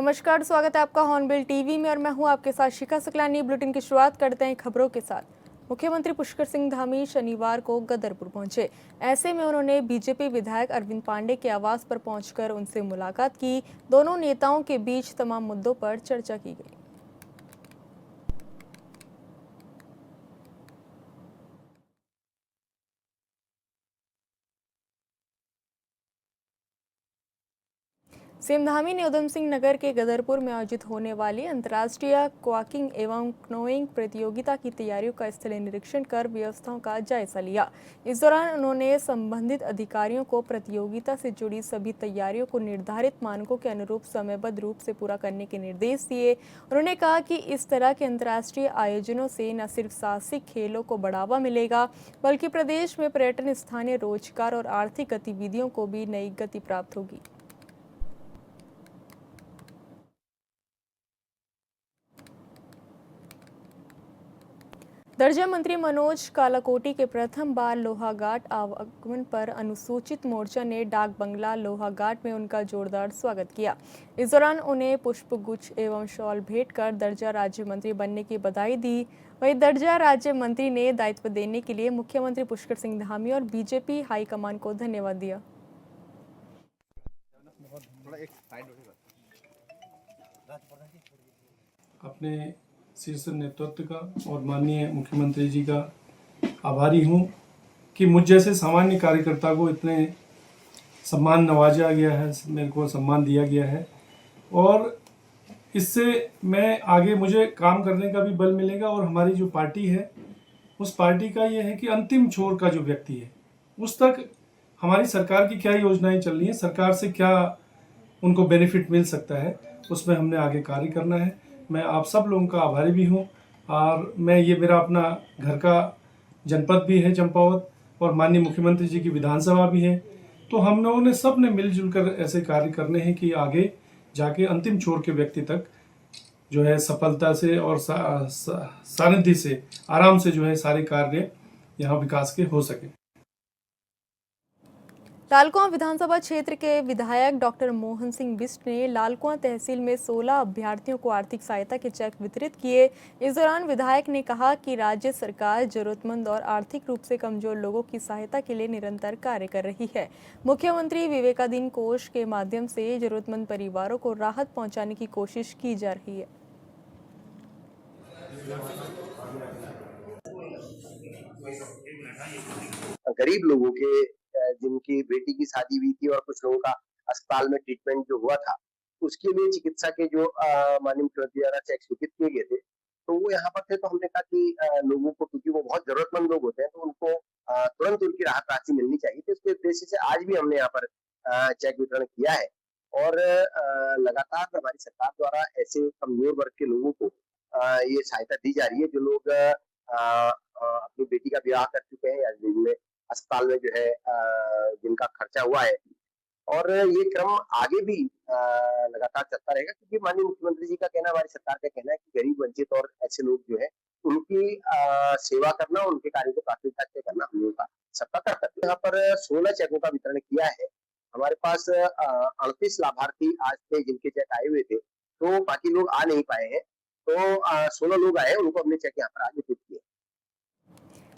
नमस्कार, स्वागत है आपका हॉर्नबिल टीवी में और मैं हूं आपके साथ शिखा सकलानी। बुलेटिन की शुरुआत करते हैं खबरों के साथ। मुख्यमंत्री पुष्कर सिंह धामी शनिवार को गदरपुर पहुंचे। ऐसे में उन्होंने बीजेपी विधायक अरविंद पांडे के आवास पर पहुंचकर उनसे मुलाकात की। दोनों नेताओं के बीच तमाम मुद्दों पर चर्चा की गई। सीएम धामी ने उधम सिंह नगर के गदरपुर में आयोजित होने वाली अंतर्राष्ट्रीय क्वाकिंग एवं क्नोइंग प्रतियोगिता की तैयारियों का स्थलीय निरीक्षण कर व्यवस्थाओं का जायजा लिया। इस दौरान उन्होंने संबंधित अधिकारियों को प्रतियोगिता से जुड़ी सभी तैयारियों को निर्धारित मानकों के अनुरूप समयबद्ध रूप से पूरा करने के निर्देश दिए। उन्होंने कहा कि इस तरह के अंतर्राष्ट्रीय आयोजनों से न सिर्फ साहसिक खेलों को बढ़ावा मिलेगा, बल्कि प्रदेश में पर्यटन, स्थानीय रोजगार और आर्थिक गतिविधियों को भी नई गति प्राप्त होगी। दर्जा मंत्री मनोज कालाकोटी के प्रथम बार लोहाघाट आगमन पर अनुसूचित मोर्चा ने डाक बंगला लोहाघाट में उनका जोरदार स्वागत किया। इस दौरान उन्हें पुष्पगुच्छ एवं शॉल भेंट कर दर्जा राज्य मंत्री बनने की बधाई दी। वहीं दर्जा राज्य मंत्री ने दायित्व देने के लिए मुख्यमंत्री पुष्कर सिंह धामी और बीजेपी हाईकमान को धन्यवाद दिया। अपने शीर्ष नेतृत्व का और माननीय मुख्यमंत्री जी का आभारी हूँ कि मुझ जैसे सामान्य कार्यकर्ता को इतने सम्मान नवाजा गया है, मेरे को सम्मान दिया गया है और इससे मैं आगे मुझे काम करने का भी बल मिलेगा। और हमारी जो पार्टी है उस पार्टी का ये है कि अंतिम छोर का जो व्यक्ति है उस तक हमारी सरकार की क्या योजनाएं चल रही हैं, सरकार से क्या उनको बेनिफिट मिल सकता है, उसमें हमने आगे कार्य करना है। मैं आप सब लोगों का आभारी भी हूँ और मैं ये मेरा अपना घर का जनपद भी है चंपावत और माननीय मुख्यमंत्री जी की विधानसभा भी है, तो हम लोगों ने सब ने मिलजुल कर ऐसे कार्य करने हैं कि आगे जाके अंतिम छोर के व्यक्ति तक जो है सफलता से और सानिध्य से आराम से जो है सारे कार्य यहाँ विकास के हो सके। लालकुआं विधानसभा क्षेत्र के विधायक डॉक्टर मोहन सिंह बिष्ट ने लालकुआं तहसील में 16 अभ्यर्थियों को आर्थिक सहायता के चेक वितरित किए। इस दौरान विधायक ने कहा कि राज्य सरकार जरूरतमंद और आर्थिक रूप से कमजोर लोगों की सहायता के लिए निरंतर कार्य कर रही है। मुख्यमंत्री विवेकाधीन कोष के माध्यम से जरूरतमंद परिवारों को राहत पहुँचाने की कोशिश की जा रही है। गरीब लोगों के जिनकी बेटी की शादी हुई थी और कुछ लोगों का अस्पताल में ट्रीटमेंट जो हुआ था, उसके लिए चिकित्सा के जो माननीय मुख्यमंत्री द्वारा चेक स्वीकृत किए गए थे, तो वो यहाँ पर थे। तो हमने कहा कि लोगों को, क्योंकि वो बहुत जरूरतमंद लोग होते हैं, तो उनको तुरंत उनकी राहत राशि मिलनी चाहिए। तो इसके उद्देश्य से आज भी हमने यहाँ पर चेक वितरण किया है और लगातार हमारी सरकार द्वारा ऐसे कमजोर वर्ग के लोगों को ये सहायता दी जा रही है, जो लोग अपनी बेटी का विवाह कर चुके हैं या जिनमें अस्पताल में जो है जिनका खर्चा हुआ है। और ये क्रम आगे भी लगातार चलता रहेगा, क्योंकि माननीय मुख्यमंत्री जी का कहना, हमारी सरकार का कहना है कि गरीब, वंचित और ऐसे लोग जो है उनकी सेवा करना, उनके कार्यों को प्राथमिकता से करना हम लोगों का सबका कर्तव्य। यहाँ पर 16 चेकों का वितरण किया है। हमारे पास 38 लाभार्थी आज थे जिनके चेक आए हुए थे, तो बाकी लोग आ नहीं पाए हैं। तो 16 लोग आए, उनको हमने चेक यहाँ पर आज वितरित किए।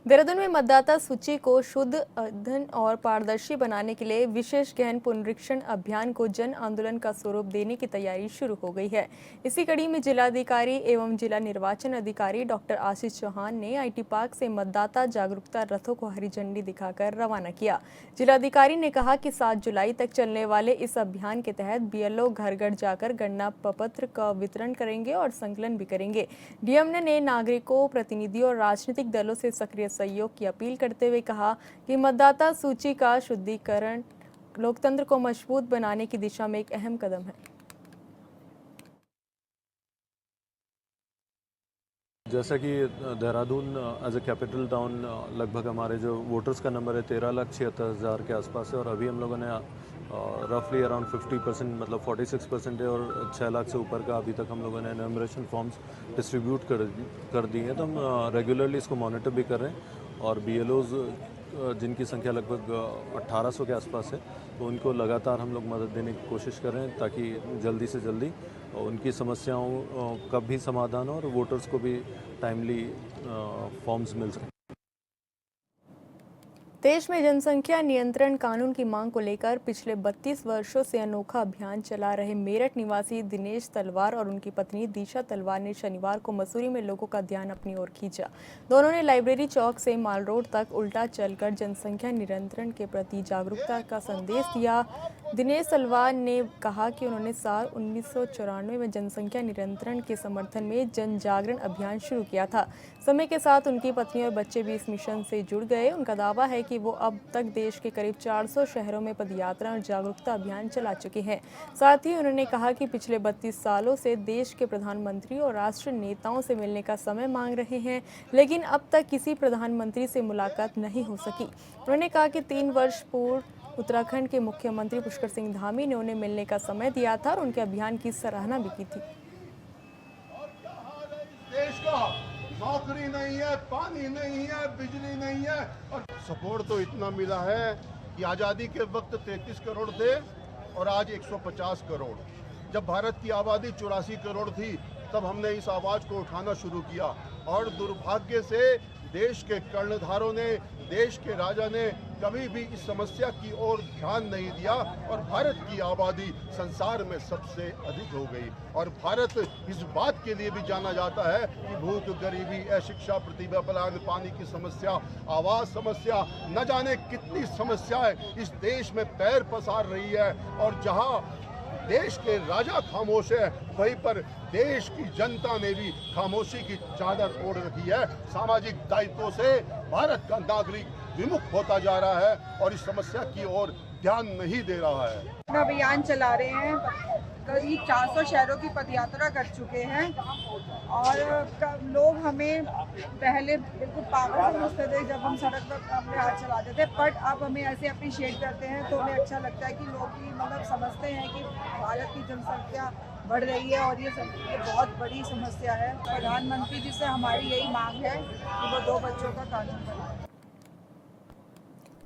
देहरादून में मतदाता सूची को शुद्ध, अद्यतन और पारदर्शी बनाने के लिए विशेष गहन पुनरीक्षण अभियान को जन आंदोलन का स्वरूप देने की तैयारी शुरू हो गई है। इसी कड़ी में जिलाधिकारी एवं जिला निर्वाचन अधिकारी डॉक्टर आशीष चौहान ने आईटी पार्क से मतदाता जागरूकता रथों को हरी झंडी दिखाकर रवाना किया। जिलाधिकारी ने कहा कि 7 जुलाई तक चलने वाले इस अभियान के तहत बीएलओ घर घर जाकर गणना प्रपत्र का वितरण करेंगे और संकलन भी करेंगे। डीएम ने नागरिकों, प्रतिनिधियों और राजनीतिक दलों से सक्रिय सहयोग की अपील करते हुए कहा कि मतदाता सूची का शुद्धिकरण लोकतंत्र को मजबूत बनाने की दिशा में एक अहम कदम है। जैसा कि Dehradun as a capital town लगभग हमारे जो वोटर्स का नंबर है 13,76,000 के आसपास है और अभी हम लोगों ने रफली अराउंड 50% मतलब 46% है और 6 लाख से ऊपर का अभी तक हम लोगों ने एनुमरेशन फॉर्म्स डिस्ट्रीब्यूट कर दी हैं। तो हम रेगुलरली इसको मॉनिटर भी कर रहे हैं और बीएलओज जिनकी संख्या लगभग 1800 के आसपास है, तो उनको लगातार हम लोग मदद देने की कोशिश कर रहे हैं ताकि जल्दी से जल्दी उनकी समस्याओं का भी समाधान हो और वोटर्स को भी टाइमली फॉर्म्स मिल सकें। देश में जनसंख्या नियंत्रण कानून की मांग को लेकर पिछले 32 वर्षों से अनोखा अभियान चला रहे मेरठ निवासी दिनेश तलवार और उनकी पत्नी दिशा तलवार ने शनिवार को मसूरी में लोगों का ध्यान अपनी ओर खींचा। दोनों ने लाइब्रेरी चौक से माल रोड तक उल्टा चलकर जनसंख्या नियंत्रण के प्रति जागरूकता का संदेश दिया। दिनेश तलवार ने कहा कि उन्होंने साल 1994 में जनसंख्या नियंत्रण के समर्थन में जन जागरण अभियान शुरू किया था। समय के साथ उनकी पत्नी और बच्चे भी इस मिशन से जुड़ गए। उनका दावा है कि वो अब तक देश के करीब 400 शहरों में पदयात्रा और जागरूकता अभियान चला चुके हैं। साथ ही उन्होंने कहा कि पिछले 32 सालों से देश के प्रधानमंत्री और राष्ट्रीय नेताओं से मिलने का समय मांग रहे हैं, लेकिन अब तक किसी प्रधानमंत्री से मुलाकात नहीं हो सकी। उन्होंने कहा कि 3 वर्ष पूर्व उत्तराखंड के मुख्यमंत्री पुष्कर सिंह धामी ने उन्हें मिलने का समय दिया था और उनके अभियान की सराहना भी की थी। देश का नौकरी नहीं है, पानी नहीं है, बिजली नहीं है और सपोर्ट तो इतना मिला है कि आज़ादी के वक्त 33 करोड़ थे और आज 150 करोड़। जब भारत की आबादी 84 करोड़ थी तब हमने इस आवाज़ को उठाना शुरू किया और दुर्भाग्य से देश के कर्णधारों ने, देश के राजा ने कभी भी इस समस्या की ओर ध्यान नहीं दिया और भारत की आबादी संसार में सबसे अधिक हो गई। और भारत इस बात के लिए भी जाना जाता है कि भूख, गरीबी, अशिक्षा, प्रतिभा पलायन, पानी की समस्या, आवास समस्या, न जाने कितनी समस्याएं इस देश में पैर पसार रही है। और जहां देश के राजा खामोश है, वहीं पर देश की जनता ने भी खामोशी की चादर ओढ़ रखी है। सामाजिक दायित्वों से भारत का नागरिक विमुख होता जा रहा है और इस समस्या की ओर ध्यान नहीं दे रहा है। अभियान चला रहे हैं, करीब 400 शहरों की पदयात्रा कर चुके हैं और लोग हमें पहले बिल्कुल पागल समझते थे जब हम सड़क पर अपने हाथ चलाते थे, बट अब हमें ऐसे अप्रिशिएट करते हैं तो हमें अच्छा लगता है कि लोग भी मतलब समझते हैं कि भारत की जनसंख्या बढ़ रही है और ये बहुत बड़ी समस्या है। प्रधानमंत्री जी से हमारी यही मांग है कि वो 2 बच्चों का कानून बनाए।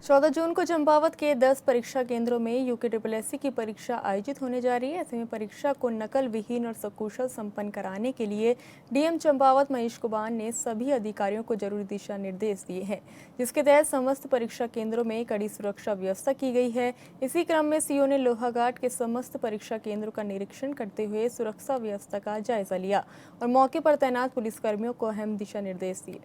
14 जून को चंपावत के 10 परीक्षा केंद्रों में यूके की परीक्षा आयोजित होने जा रही है। ऐसे में परीक्षा को नकल विहीन और सकुशल संपन्न कराने के लिए डीएम चंपावत महेश कुमार ने सभी अधिकारियों को जरूरी दिशा निर्देश दिए हैं, जिसके तहत समस्त परीक्षा केंद्रों में कड़ी सुरक्षा व्यवस्था की गई है। इसी क्रम में सीओ ने लोहाघाट के समस्त परीक्षा केंद्रों का निरीक्षण करते हुए सुरक्षा व्यवस्था का जायजा लिया और मौके पर तैनात पुलिसकर्मियों को अहम दिशा निर्देश दिए।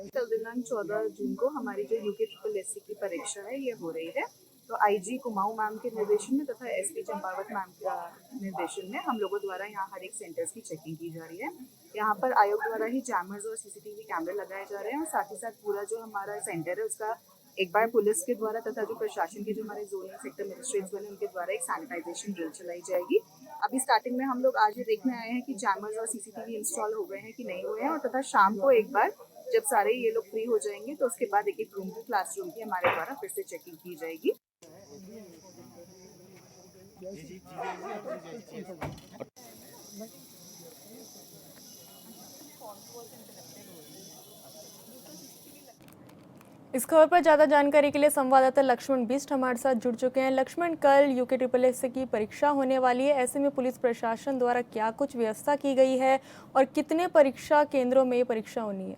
कल दिनांक 14 जून को हमारी जो यूके की परीक्षा है ये हो रही है। तो आईजी कुमाऊं मैम के निर्देशन में तथा एसपी चंपावत मैम का निर्देशन में हम लोगों द्वारा यहाँ हर एक सेंटर्स की चेकिंग की जा रही है। यहाँ पर आयोग द्वारा ही जैमर्स और सीसीटीवी कैमरे लगाए जा रहे हैं और साथ ही साथ पूरा जो हमारा सेंटर है उसका एक बार पुलिस के द्वारा तथा जो प्रशासन के जो हमारे जोनल सेक्टर मजिस्ट्रेट्स बने उनके द्वारा एक सैनिटाइजेशन ड्रिल चलाई जाएगी। अभी स्टार्टिंग में हम लोग आज ये देखने आए हैं कि जैमर्स और सीसीटीवी इंस्टॉल हो गए हैं कि नहीं हुए हैं और तथा शाम को एक बार जब सारे ये लोग फ्री हो जाएंगे तो उसके बाद एक रूम की क्लासरूम की हमारे द्वारा फिर से चेकिंग की जाएगी। इस खबर पर ज्यादा जानकारी के लिए संवाददाता लक्ष्मण बिष्ट हमारे साथ जुड़ चुके हैं। लक्ष्मण, कल यूके की परीक्षा होने वाली है, ऐसे में पुलिस प्रशासन द्वारा क्या कुछ व्यवस्था की गई है और कितने परीक्षा केंद्रों में परीक्षा होनी है?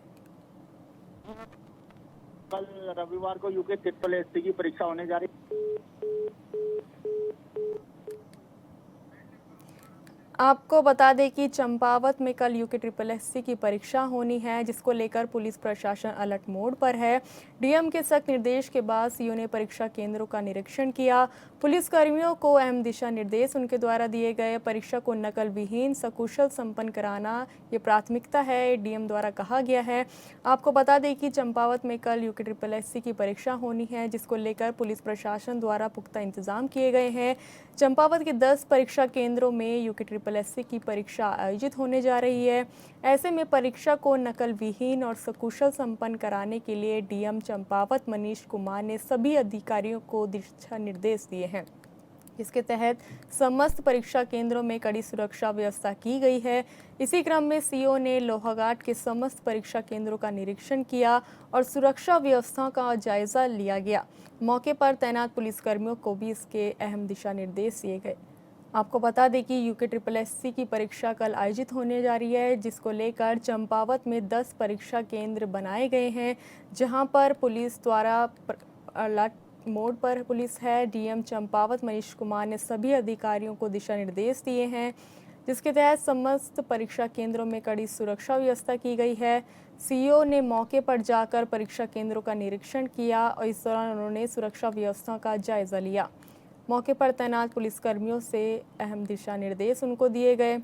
कल रविवार को यूके की परीक्षा होने जा रही है। आपको बता दें कि चंपावत में कल यूके की परीक्षा होनी है, जिसको लेकर पुलिस प्रशासन अलर्ट मोड पर है। डीएम के सख्त निर्देश के बाद सीओ ने परीक्षा केंद्रों का निरीक्षण किया। पुलिसकर्मियों को अहम दिशा निर्देश उनके द्वारा दिए गए। परीक्षा को नकल विहीन सकुशल संपन्न कराना ये प्राथमिकता है, डीएम द्वारा कहा गया है। आपको बता दें कि चंपावत में कल यूके की परीक्षा होनी है, जिसको लेकर पुलिस प्रशासन द्वारा पुख्ता इंतजाम किए गए हैं। चंपावत के 10 परीक्षा केंद्रों में यूके की परीक्षा आयोजित होने जा रही है। ऐसे में परीक्षा को नकल विहीन और सकुशल संपन्न कराने के लिए डीएम चंपावत मनीष कुमार ने सभी अधिकारियों को दिशा निर्देश दिए हैं, इसके तहत समस्त परीक्षा केंद्रों में कड़ी सुरक्षा व्यवस्था की गई है। इसी क्रम में सीओ ने लोहाघाट के समस्त परीक्षा केंद्रों का निरीक्षण किया और सुरक्षा व्यवस्था का जायजा लिया गया। मौके पर तैनात पुलिसकर्मियों को भी इसके अहम दिशा निर्देश दिए गए। आपको बता दें कि UKSSC की परीक्षा कल आयोजित होने जा रही है, जिसको लेकर चंपावत में 10 परीक्षा केंद्र बनाए गए हैं, जहां पर पुलिस द्वारा अलर्ट मोड पर पुलिस है। डीएम चंपावत मनीष कुमार ने सभी अधिकारियों को दिशा निर्देश दिए हैं, जिसके तहत समस्त परीक्षा केंद्रों में कड़ी सुरक्षा व्यवस्था की गई है। सीईओ ने मौके पर जाकर परीक्षा केंद्रों का निरीक्षण किया और इस दौरान उन्होंने सुरक्षा व्यवस्था का जायजा लिया। मौके पर तैनात पुलिसकर्मियों से अहम दिशा निर्देश उनको दिए गए।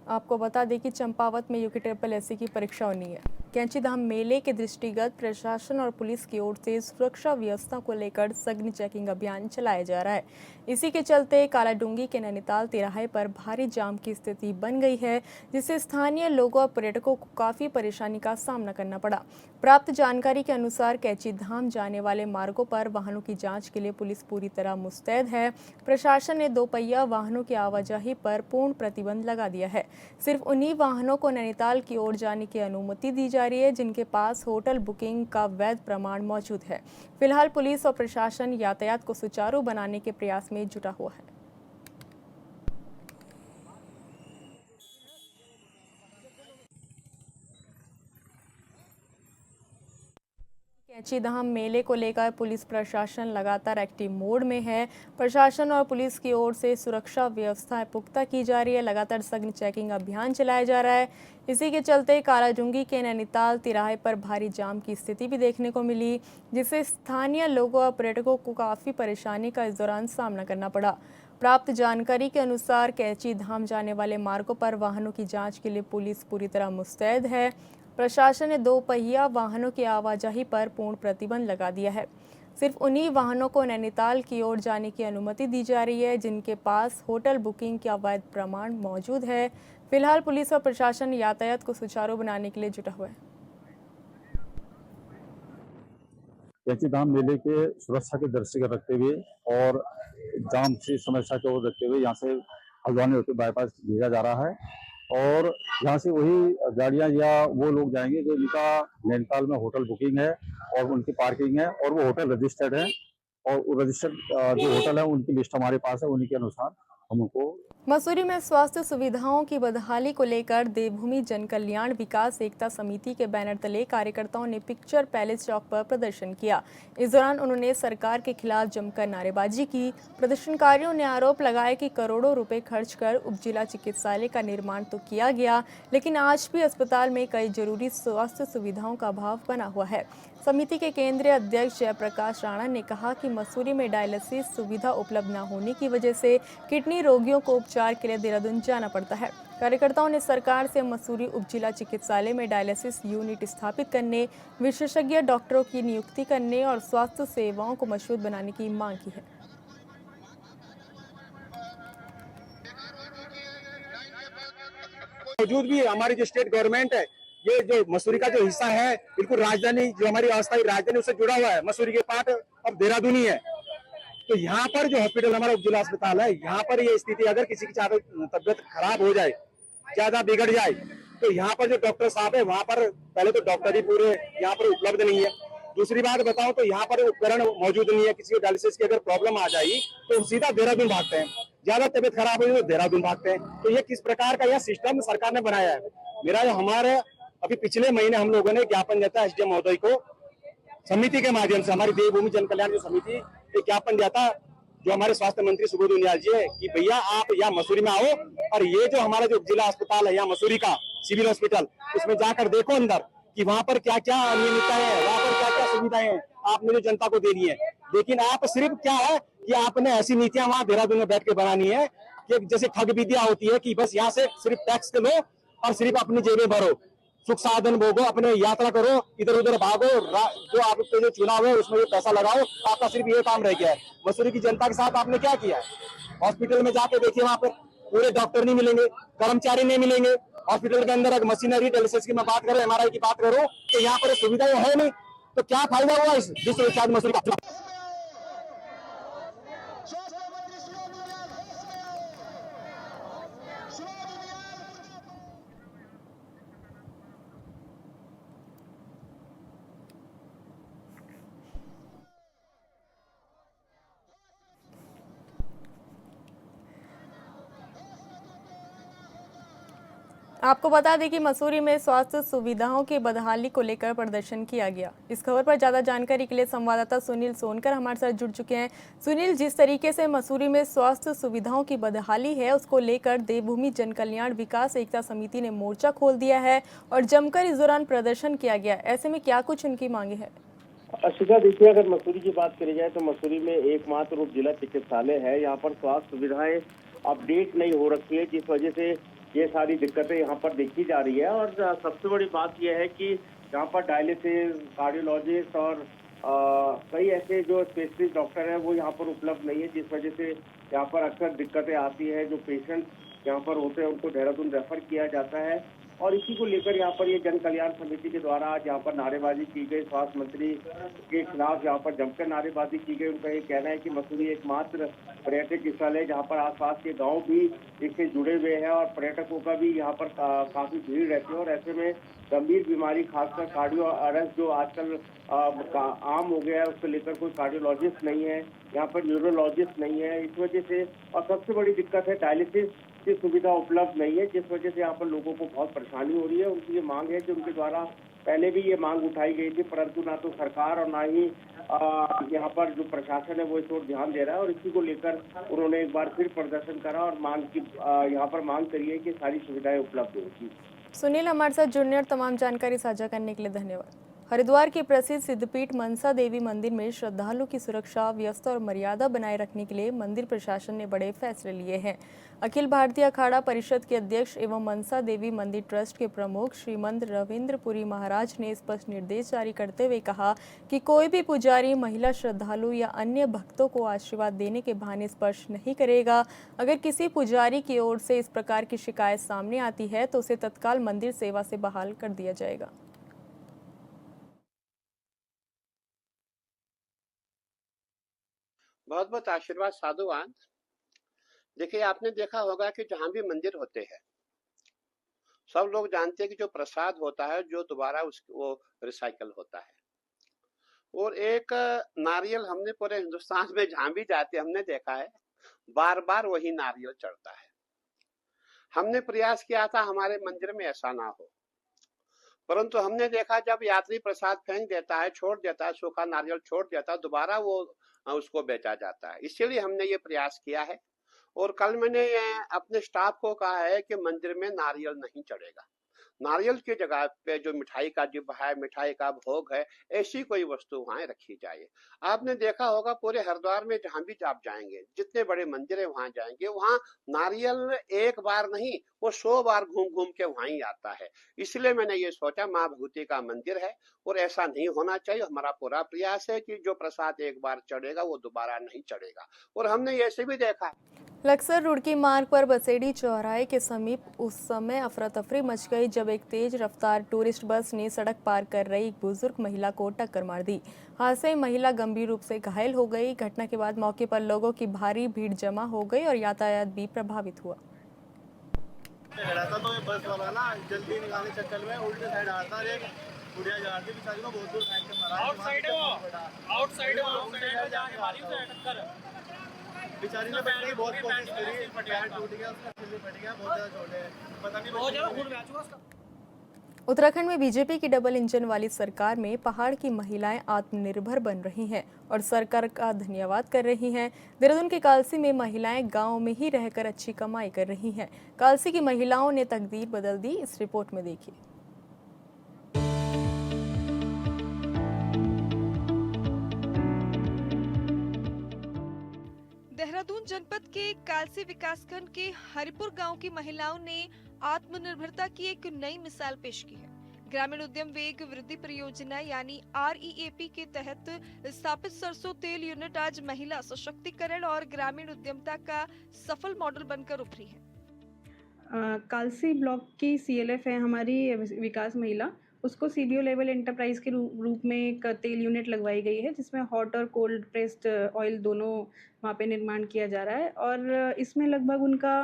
आपको बता दें कि चंपावत में UKSSC की परीक्षा होनी है। कैंचीधाम मेले के दृष्टिगत प्रशासन और पुलिस की ओर से सुरक्षा व्यवस्था को लेकर सघन चेकिंग अभियान चलाया जा रहा है। इसी के चलते कालाडूंगी के नैनीताल तिराहे पर भारी जाम की स्थिति बन गई है, जिससे स्थानीय लोगों और पर्यटकों को काफ़ी परेशानी का सामना करना पड़ा। प्राप्त जानकारी के अनुसार कैंचीधाम जाने वाले मार्गों पर वाहनों की जांच के लिए पुलिस पूरी तरह मुस्तैद है। प्रशासन ने 2 पहिया वाहनों की आवाजाही पर पूर्ण प्रतिबंध लगा दिया है। सिर्फ उन्हीं वाहनों को नैनीताल की ओर जाने की अनुमति दी जा रही है जिनके पास होटल बुकिंग का वैध प्रमाण मौजूद है। फिलहाल पुलिस और प्रशासन यातायात को सुचारू बनाने के प्रयास में जुटा हुआ है। कैंचीधाम मेले को लेकर पुलिस प्रशासन लगातार एक्टिव मोड में है। प्रशासन और पुलिस की ओर से सुरक्षा व्यवस्था पुख्ता की जा रही है। लगातार सघन चेकिंग अभियान चलाया जा रहा है। इसी के चलते कालाडूंगी के नैनीताल तिराहे पर भारी जाम की स्थिति भी देखने को मिली, जिससे स्थानीय लोगों और पर्यटकों को काफ़ी परेशानी का इस दौरान सामना करना पड़ा। प्राप्त जानकारी के अनुसार कैंचीधाम जाने वाले मार्गों पर वाहनों की जांच के लिए पुलिस पूरी तरह मुस्तैद है। प्रशासन ने 2 पहिया वाहनों की आवाजाही पर पूर्ण प्रतिबंध लगा दिया है। सिर्फ उन्हीं वाहनों को नैनीताल की ओर जाने की अनुमति दी जा रही है जिनके पास होटल बुकिंग का वैध प्रमाण मौजूद है। फिलहाल पुलिस और प्रशासन यातायात को सुचारू बनाने के लिए जुटा हुआ है। कैंचीधाम मेले के सुरक्षा के दृष्टिगत रखते हुए और जाम की समस्या को रखते हुए यहाँ से हल्द्वानी होते बाईपास भेजा जा रहा है और यहाँ से वही गाड़ियाँ या वो लोग जाएंगे जो जिनका नैनीताल में होटल बुकिंग है और उनकी पार्किंग है और वो होटल रजिस्टर्ड है और रजिस्टर्ड जो होटल है उनकी लिस्ट हमारे पास है, उन्हीं के अनुसार हम उनको। मसूरी में स्वास्थ्य सुविधाओं की बदहाली को लेकर देवभूमि जन कल्याण विकास एकता समिति के बैनर तले कार्यकर्ताओं ने पिक्चर पैलेस चौक पर प्रदर्शन किया। इस दौरान उन्होंने सरकार के खिलाफ जमकर नारेबाजी की। प्रदर्शनकारियों ने आरोप लगाया कि करोड़ों रुपए खर्च कर उपजिला चिकित्सालय का निर्माण तो किया गया, लेकिन आज भी अस्पताल में कई जरूरी स्वास्थ्य सुविधाओं का अभाव बना हुआ है। समिति के केंद्रीय अध्यक्ष जयप्रकाश राणा ने कहा कि मसूरी में डायलिसिस सुविधा उपलब्ध न होने की वजह से किडनी रोगियों को उपचार के लिए देहरादून जाना पड़ता है। कार्यकर्ताओं ने सरकार से मसूरी उपजिला चिकित्सालय में डायलिसिस यूनिट स्थापित करने, विशेषज्ञ डॉक्टरों की नियुक्ति करने और स्वास्थ्य सेवाओं को मजबूत बनाने की मांग की है। मौजूद भी हमारी जो स्टेट गवर्नमेंट है, ये जो मसूरी का जो हिस्सा है बिल्कुल राजधानी जो हमारी अस्थायी राजधानी उससे जुड़ा हुआ है। मसूरी के पार्ट अब देहरादून ही है। तो यहाँ पर जो हॉस्पिटल हमारा उपजिला अस्पताल है, यहाँ पर ये स्थिति अगर किसी की ज्यादा तबियत खराब हो जाए, ज्यादा बिगड़ जाए, तो यहाँ पर जो डॉक्टर साहब है वहाँ पर पहले तो डॉक्टर ही पूरे यहाँ पर उपलब्ध नहीं है। दूसरी बात बताऊं तो यहाँ पर उपकरण मौजूद नहीं है। किसी को डायलिसिस की अगर प्रॉब्लम आ जाए तो सीधा देहरादून भागते हैं, ज्यादा तबियत खराब हुई तो देहरादून भागते हैं। तो ये किस प्रकार का यह सिस्टम सरकार ने बनाया है। मेरा जो हमारे अभी पिछले महीने हम लोगों ने ज्ञापन दिया था एसडीएम महोदय को, समिति के माध्यम से हमारी देवभूमि जन कल्याण जो समिति एक ज्ञापन दिया था जो हमारे स्वास्थ्य मंत्री सुबोध उनियाल जी है कि भैया आप यहाँ मसूरी में आओ और ये जो हमारा जो जिला अस्पताल है यहाँ मसूरी का सिविल हॉस्पिटल, उसमें जाकर देखो अंदर कि वहाँ पर क्या क्या अनियमितताएं है, वहाँ पर क्या क्या सुविधाएं हैं आपने जो जनता को देनी है। लेकिन आप सिर्फ क्या है कि आपने ऐसी नीतियां वहाँ देहरादून में बैठ के बनानी है कि जैसे ठग विद्या होती है कि बस यहाँ से सिर्फ टैक्स लो और सिर्फ अपनी जेबें भरो, सुख साधन भोगो, अपने यात्रा करो, इधर उधर भागो, जो आपके जो चुनाव है उसमें जो पैसा लगाओ। आपका सिर्फ ये काम रह गया है। मसूरी की जनता के साथ आपने क्या किया है। हॉस्पिटल में जाके देखिए, वहाँ पर पूरे डॉक्टर नहीं मिलेंगे, कर्मचारी नहीं मिलेंगे। हॉस्पिटल के अंदर अगर मशीनरी डायलिसिस की मैं बात करूं, एमआरआई की बात करूं, तो यहाँ पर सुविधाएं है नहीं, तो क्या फायदा हुआ इस विश्वविख्यात मसूरी का। आपको बता दें कि मसूरी में स्वास्थ्य सुविधाओं की बदहाली को लेकर प्रदर्शन किया गया। इस खबर पर ज़्यादा जानकारी के लिए संवाददाता सुनील सोनकर हमारे साथ जुड़ चुके हैं। सुनील, जिस तरीके से मसूरी में स्वास्थ्य सुविधाओं की बदहाली है, उसको लेकर देवभूमि जन कल्याण विकास एकता समिति ने मोर्चा खोल दिया है और जमकर इस दौरान प्रदर्शन किया गया। ऐसे में क्या कुछ उनकी मांगे हैं? अशिका, देखिए, अगर मसूरी की बात करी जाए तो मसूरी में एकमात्र उप जिला चिकित्सालय है। यहाँ पर स्वास्थ्य सुविधाएं अपडेट नहीं हो रखी है, जिस वजह से ये सारी दिक्कतें यहाँ पर देखी जा रही है। और सबसे बड़ी बात यह है कि यहाँ पर डायलिसिस, कार्डियोलॉजिस्ट और कई ऐसे जो स्पेशलिस्ट डॉक्टर हैं वो यहाँ पर उपलब्ध नहीं है, जिस वजह से यहाँ पर अक्सर दिक्कतें आती है। जो पेशेंट यहाँ पर होते हैं उनको देहरादून रेफर किया जाता है और इसी को लेकर यहाँ पर ये जन कल्याण समिति के द्वारा आज यहाँ पर नारेबाजी की गई। स्वास्थ्य मंत्री के खिलाफ यहाँ पर जमकर नारेबाजी की गई। उनका ये कहना है कि मसूरी एकमात्र पर्यटक स्थल है जहाँ पर आसपास के गांव भी इससे जुड़े हुए हैं और पर्यटकों का भी यहाँ पर काफी भीड़ रहती है। और ऐसे में गंभीर बीमारी, खासकर कार्डियो अरेस्ट जो आजकल आम हो गया है, उसको लेकर कोई कार्डियोलॉजिस्ट नहीं है, यहाँ पर न्यूरोलॉजिस्ट नहीं है। इस वजह से और सबसे बड़ी दिक्कत है डायलिसिस की सुविधा उपलब्ध नहीं है, जिस वजह से यहाँ पर लोगों को बहुत परेशानी हो रही है। उनकी ये मांग है कि उनके द्वारा पहले भी ये मांग उठाई गई थी, परंतु ना तो सरकार और ना ही यहाँ पर जो प्रशासन है वो इस ओर ध्यान दे रहा है। और इसी को लेकर उन्होंने एक बार फिर प्रदर्शन करा और यहाँ पर मांग करी है कि सारी सुविधाएं उपलब्ध होगी। सुनील, हमारे साथ जुड़ने और तमाम जानकारी साझा करने के लिए धन्यवाद। हरिद्वार के प्रसिद्ध सिद्धपीठ मनसा देवी मंदिर में श्रद्धालुओं की सुरक्षा, व्यवस्था और मर्यादा बनाए रखने के लिए मंदिर प्रशासन ने बड़े फैसले लिए हैं। अखिल भारतीय अखाड़ा परिषद के अध्यक्ष एवं मनसा देवी मंदिर ट्रस्ट के प्रमुख श्रीमंत रविंद्रपुरी महाराज ने स्पष्ट निर्देश जारी करते हुए कहा कि कोई भी पुजारी महिला श्रद्धालु या अन्य भक्तों को आशीर्वाद देने के बहाने स्पर्श नहीं करेगा। अगर किसी पुजारी की ओर से इस प्रकार की शिकायत सामने आती है तो उसे तत्काल मंदिर सेवा से बहाल कर दिया जाएगा। बहुत बहुत आशीर्वाद साधुवाद। देखिए, आपने देखा होगा कि जहां भी मंदिर होते हैं सब लोग जानते हैं कि जो प्रसाद होता है जो दोबारा वो रिसाइकल होता है। और एक नारियल हमने पूरे हिंदुस्तान में जहां भी जाते हमने देखा है बार बार वही नारियल चढ़ता है। हमने प्रयास किया था हमारे मंदिर में ऐसा ना हो, परंतु हमने देखा जब यात्री प्रसाद फेंक देता है, छोड़ देता है, सूखा नारियल छोड़ देता है, दोबारा वो उसको बेचा जाता है। इसीलिए हमने ये प्रयास किया है। और कल मैंने अपने स्टाफ को कहा है कि मंदिर में नारियल नहीं चढ़ेगा। नारियल की जगह पे जो मिठाई का डिब्बा है, मिठाई का भोग है, ऐसी कोई वस्तु वहां रखी जाए। आपने देखा होगा पूरे हरिद्वार में जहां भी आप जाएंगे, जितने बड़े मंदिर है वहां जाएंगे, वहां नारियल एक बार नहीं वो 100 बार घूम घूम के वहां ही आता है। इसलिए मैंने ये सोचा माँ भगवती का मंदिर है और ऐसा नहीं होना चाहिए। हमारा पूरा प्रयास है कि जो प्रसाद एक बार चढ़ेगा वो दोबारा नहीं चढ़ेगा। और हमने ऐसे भी देखा लक्सर रुड़की मार्ग पर बसेड़ी चौराहे के समीप उस समय अफरा तफरी मच गई जब एक तेज रफ्तार टूरिस्ट बस ने सड़क पार कर रही एक बुजुर्ग महिला को टक्कर मार दी। हादसे में महिला गंभीर रूप से घायल हो गई। घटना के बाद मौके पर लोगों की भारी भीड़ जमा हो गई और यातायात भी प्रभावित हुआ। तो ये बस वाला ना जल्दी निकालने चक्कर में उल्टे साइड आता है, बुढ़िया जा रही बेचारी को बहुत दूर साइड से मारा। आउटसाइड है वो, आउटसाइड जाके मारी उसे टक्कर। बेचारी ने बैठने की बहुत कोशिश करी, पैर टूट गया, उसका सिर भी फट गया, बहुत ज्यादा चोट है, पता नहीं बहुत ज्यादा खून बह चुका उसका। उत्तराखंड में बीजेपी की डबल इंजन वाली सरकार में पहाड़ की महिलाएं आत्मनिर्भर बन रही हैं और सरकार का धन्यवाद कर रही हैं। देहरादून के कालसी में महिलाएं गांव में ही रहकर अच्छी कमाई कर रही हैं। कालसी की महिलाओं ने तकदीर बदल दी। इस रिपोर्ट में देखिए। देहरादून जनपद के कालसी विकासखंड के हरिपुर गांव की महिलाओं ने आत्मनिर्भरता की एक नई मिसाल पेश की है। ग्रामीण उद्यम वेग वृद्धि परियोजना यानी REAP के तहत स्थापित सरसों तेल यूनिट आज महिला सशक्तिकरण और ग्रामीण उद्यमता का सफल मॉडल बनकर उभरी है। कालसी ब्लॉक की CLF है हमारी विकास महिला, उसको CBO लेवल एंटरप्राइज के रूप में एक तेल यूनिट लगवाई गई है जिसमें हॉट और कोल्ड प्रेस्ड ऑयल दोनों वहाँ पे निर्माण किया जा रहा है। और इसमें लगभग उनका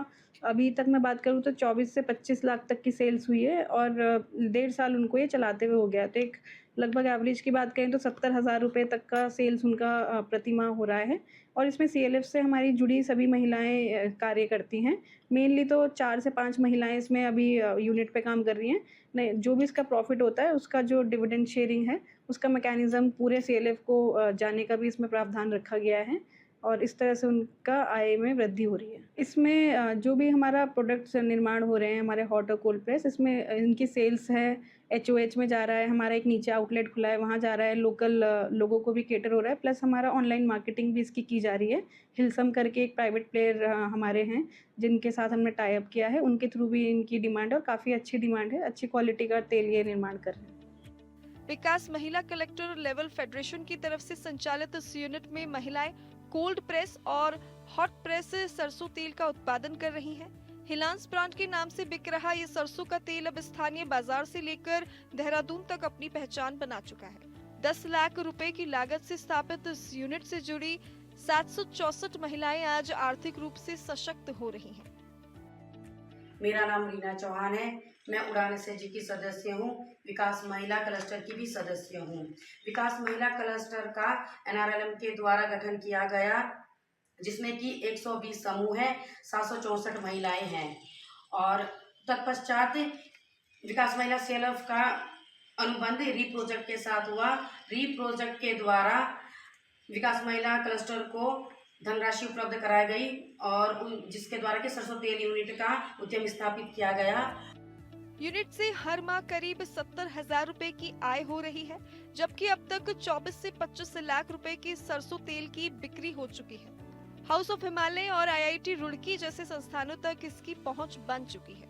अभी तक मैं बात करूँ तो 24 से 25 लाख तक की सेल्स हुई है और 1.5 साल उनको ये चलाते हुए हो गया। तो एक लगभग एवरेज की बात करें तो 70,000 रुपये तक का सेल्स उनका प्रतिमाह हो रहा है। और इसमें CLF से हमारी जुड़ी सभी महिलाएं कार्य करती हैं। मेनली तो 4 से 5 महिलाएं इसमें अभी यूनिट पे काम कर रही हैं। नहीं, जो भी इसका प्रॉफिट होता है उसका जो डिविडेंड शेयरिंग है उसका मैकेनिज़्म पूरे CLF को जाने का भी इसमें प्रावधान रखा गया है और इस तरह से उनका आय में वृद्धि हो रही है। इसमें जो भी हमारा प्रोडक्ट्स निर्माण हो रहे हैं, हमारे हॉट और कोल्ड प्रेस, इसमें इनकी सेल्स है, HOH में जा रहा है, हमारा एक नीचे आउटलेट खुला है वहाँ जा रहा है, लोकल लोगों को भी कैटर हो रहा है, प्लस हमारा ऑनलाइन मार्केटिंग भी इसकी की जा रही है। हिलसम करके एक प्राइवेट प्लेयर हमारे हैं जिनके साथ हमने टाई अप किया है, उनके थ्रू भी इनकी डिमांड है और काफ़ी अच्छी डिमांड है, अच्छी क्वालिटी का तेल ये निर्माण कर रहे हैं। विकास महिला कलेक्टर लेवल फेडरेशन की तरफ से संचालित इस यूनिट में महिलाएं कोल्ड प्रेस और हॉट प्रेस सरसों तेल का उत्पादन कर रही हैं। हिलांस ब्रांड के नाम से बिक रहा ये सरसों का तेल अब स्थानीय बाजार से लेकर देहरादून तक अपनी पहचान बना चुका है। 10 लाख रुपए की लागत से स्थापित इस यूनिट से जुड़ी 764 महिलाएं आज आर्थिक रूप से सशक्त हो रही हैं। मेरा नाम रीना चौहान है। मैं उड़ान SHG की सदस्य हूँ। विकास महिला क्लस्टर की भी सदस्य हूँ। विकास महिला क्लस्टर का NRLM के द्वारा गठन किया गया, जिसमें कि 120 समूह हैं, 764 महिलाएं हैं और तत्पश्चात विकास महिला CLF का अनुबंध री प्रोजेक्ट के साथ हुआ। री प्रोजेक्ट के द्वारा विकास महिला क्लस्टर को धनराशि उपलब्ध कराई गई और जिसके द्वारा के सरसों तेल यूनिट का उद्यम स्थापित किया गया। यूनिट से हर माह करीब 70,000 रुपए की आय हो रही है, जबकि अब तक 24 से 25 लाख रुपए की सरसों तेल की बिक्री हो चुकी है। हाउस ऑफ हिमालय और IIT रुड़की जैसे संस्थानों तक इसकी पहुंच बन चुकी है।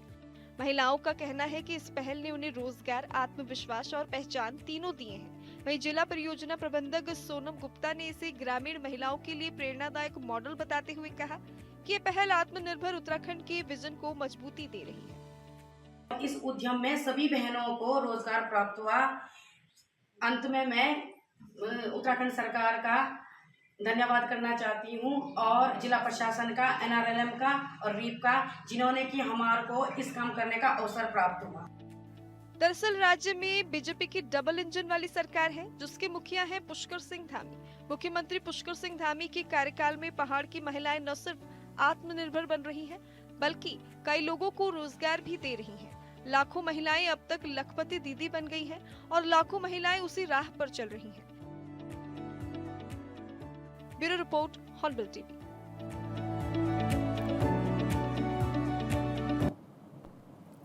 महिलाओं का कहना है कि इस पहल ने उन्हें रोजगार, आत्मविश्वास और पहचान तीनों दिए हैं। वहीं जिला परियोजना प्रबंधक सोनम गुप्ता ने इसे ग्रामीण महिलाओं के लिए प्रेरणादायक मॉडल बताते हुए कहा कि ये पहल आत्मनिर्भर उत्तराखंड के विजन को मजबूती दे रही है। इस उद्यम में सभी बहनों को रोजगार प्राप्त हुआ। अंत में मैं उत्तराखंड सरकार का धन्यवाद करना चाहती हूँ और जिला प्रशासन का, NRLM का और रीप का, जिन्होंने कि हमारे को इस काम करने का अवसर प्राप्त हुआ। दरअसल राज्य में बीजेपी की डबल इंजन वाली सरकार है, जिसके मुखिया हैं पुष्कर सिंह धामी। मुख्यमंत्री पुष्कर सिंह धामी के कार्यकाल में पहाड़ की महिलाएं न सिर्फ आत्मनिर्भर बन रही हैं, बल्कि कई लोगों को रोजगार भी दे रही हैं। लाखों महिलाएं अब तक लखपति दीदी बन गई हैं और लाखों महिलाएं उसी राह पर चल रही हैं। Bureau report, hornbill TV.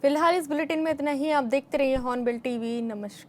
फिलहाल इस बुलेटिन में इतना ही। आप देखते रहिए हॉर्नबिल टीवी। नमस्कार।